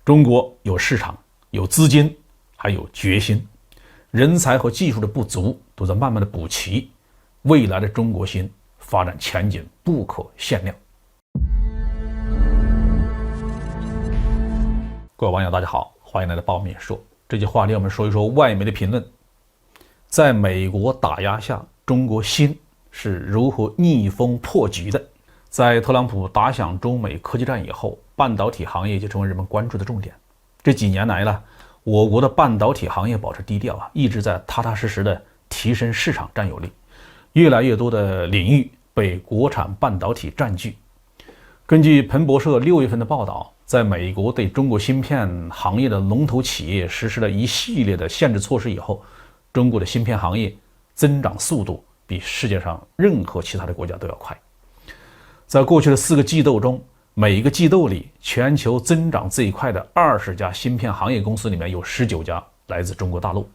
中国有市场、有资金，还有决心，人才和技术的不足都在慢慢的补齐，未来的中国芯发展前景不可限量。各位网友大家好，欢迎来到爆米说。这期话题我们说一说外媒的评论。在美国打压下，中国芯是如何逆风破局的？在特朗普打响中美科技战以后，半导体行业就成为人们关注的重点。这几年来呢，我国的半导体行业保持低调一直在踏踏实实的提升市场占有率，越来越多的领域被国产半导体占据。根据彭博社6月份的报道，在美国对中国芯片行业的龙头企业实施了一系列的限制措施以后，中国的芯片行业增长速度比世界上任何其他的国家都要快。在过去的4个季度中，每一个季度里，全球增长最快的20家芯片行业公司里面有19家来自中国大陆。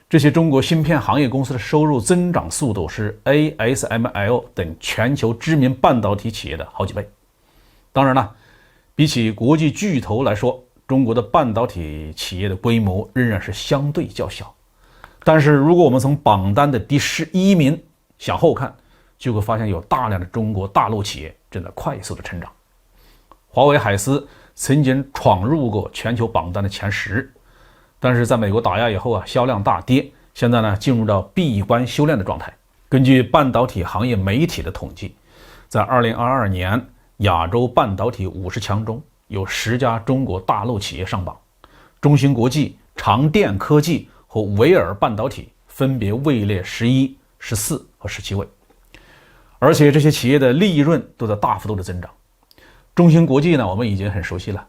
这些中国芯片行业公司的收入增长速度是 ASML 等全球知名半导体企业的好几倍。当然了，比起国际巨头来说，中国的半导体企业的规模仍然是相对较小。但是如果我们从榜单的第11名向后看，就会发现有大量的中国大陆企业正在快速的成长。华为海思曾经闯入过全球榜单的前10，但是在美国打压以后销量大跌，现在呢进入到闭关修炼的状态。根据半导体行业媒体的统计，在2022年亚洲半导体50强中有10家中国大陆企业上榜，中芯国际、长电科技和维尔半导体分别位列11、14和17位，而且这些企业的利润都在大幅度的增长。中芯国际呢，我们已经很熟悉了，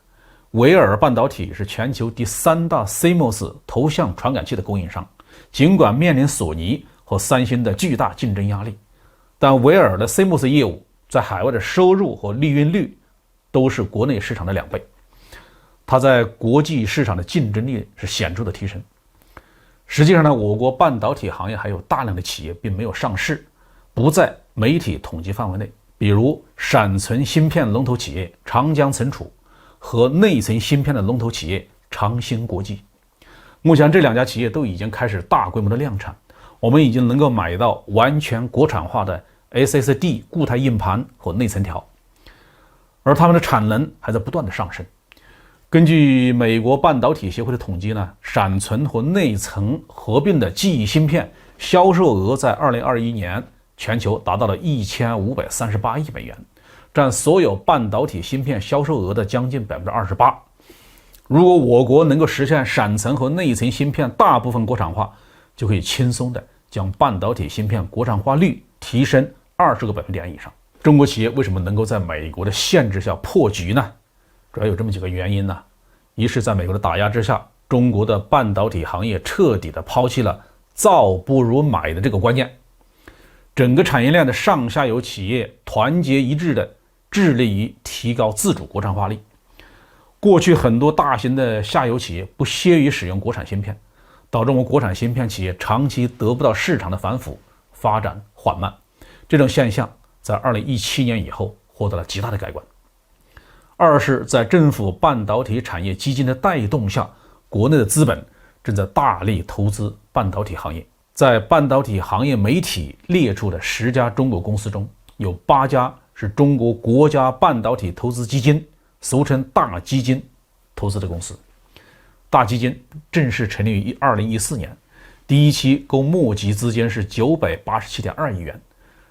维尔半导体是全球第3大 CMOS 头像传感器的供应商，尽管面临索尼和三星的巨大竞争压力，但维尔的 CMOS 业务在海外的收入和利润率都是国内市场的2倍，它在国际市场的竞争力是显著的提升。实际上呢，我国半导体行业还有大量的企业并没有上市，不在媒体统计范围内，比如闪存芯片龙头企业长江存储和内存芯片的龙头企业长兴国际。目前这2家企业都已经开始大规模的量产，我们已经能够买到完全国产化的 SSD 固态硬盘和内存条，而它们的产能还在不断的上升。根据美国半导体协会的统计呢，闪存和内存合并的记忆芯片销售额在2021年全球达到了1538亿美元，占所有半导体芯片销售额的将近 28%。 如果我国能够实现闪存和内存芯片大部分国产化，就可以轻松的将半导体芯片国产化率提升20个百分点以上。中国企业为什么能够在美国的限制下破局呢？主要有这么几个原因呢。一是在美国的打压之下，中国的半导体行业彻底的抛弃了造不如买的这个观念，整个产业链的上下游企业团结一致的致力于提高自主国产化率。过去很多大型的下游企业不屑于使用国产芯片，导致我们国产芯片企业长期得不到市场的反腐，发展缓慢。这种现象在2017年以后获得了极大的改观。二是在政府半导体产业基金的带动下，国内的资本正在大力投资半导体行业。在半导体行业媒体列出的10家中国公司中，有8家是中国国家半导体投资基金，俗称大基金投资的公司。大基金正式成立于2014年，第一期共募集资金是987.2亿元，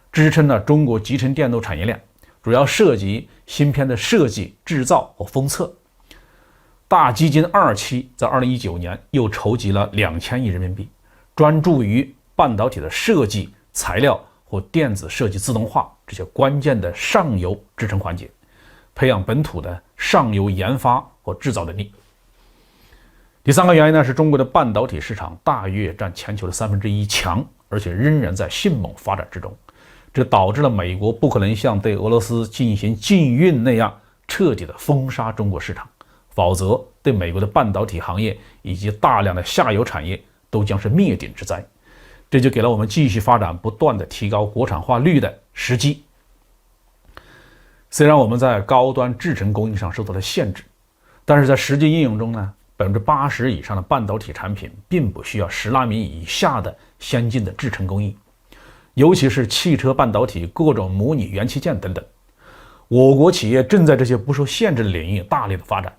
支撑了中国集成电路产业链，主要涉及芯片的设计、制造和封测。大基金2期在2019年又筹集了2000亿人民币，专注于半导体的设计、材料或电子设计自动化这些关键的上游制程环节，培养本土的上游研发和制造能力。第3个原因呢，是中国的半导体市场大约占全球的1/3强，而且仍然在迅猛发展之中。这导致了美国不可能像对俄罗斯进行禁运那样彻底的封杀中国市场，否则对美国的半导体行业以及大量的下游产业都将是灭顶之灾。这就给了我们继续发展、不断的提高国产化率的时机。虽然我们在高端制程供应上受到了限制，但是在实际应用中呢，80%以上的半导体产品并不需要10纳米以下的先进的制程工艺，尤其是汽车半导体、各种模拟元器件等等。我国企业正在这些不受限制的领域大力的发展。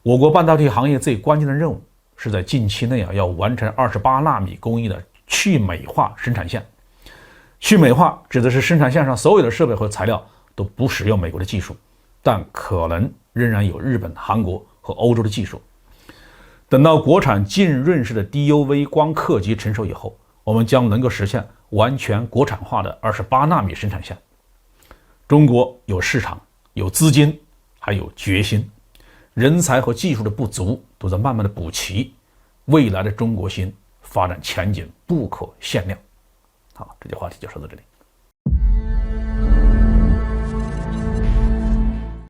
我国半导体行业最关键的任务是在近期内要完成28纳米工艺的去美化生产线。去美化指的是生产线上所有的设备和材料都不使用美国的技术，但可能仍然有日本、韩国和欧洲的技术。等到国产浸润式的 DUV 光刻机成熟以后，我们将能够实现完全国产化的28纳米生产线。中国有市场、有资金，还有决心，人才和技术的不足都在慢慢的补齐，未来的中国芯发展前景不可限量。好，这节话题就说到这里。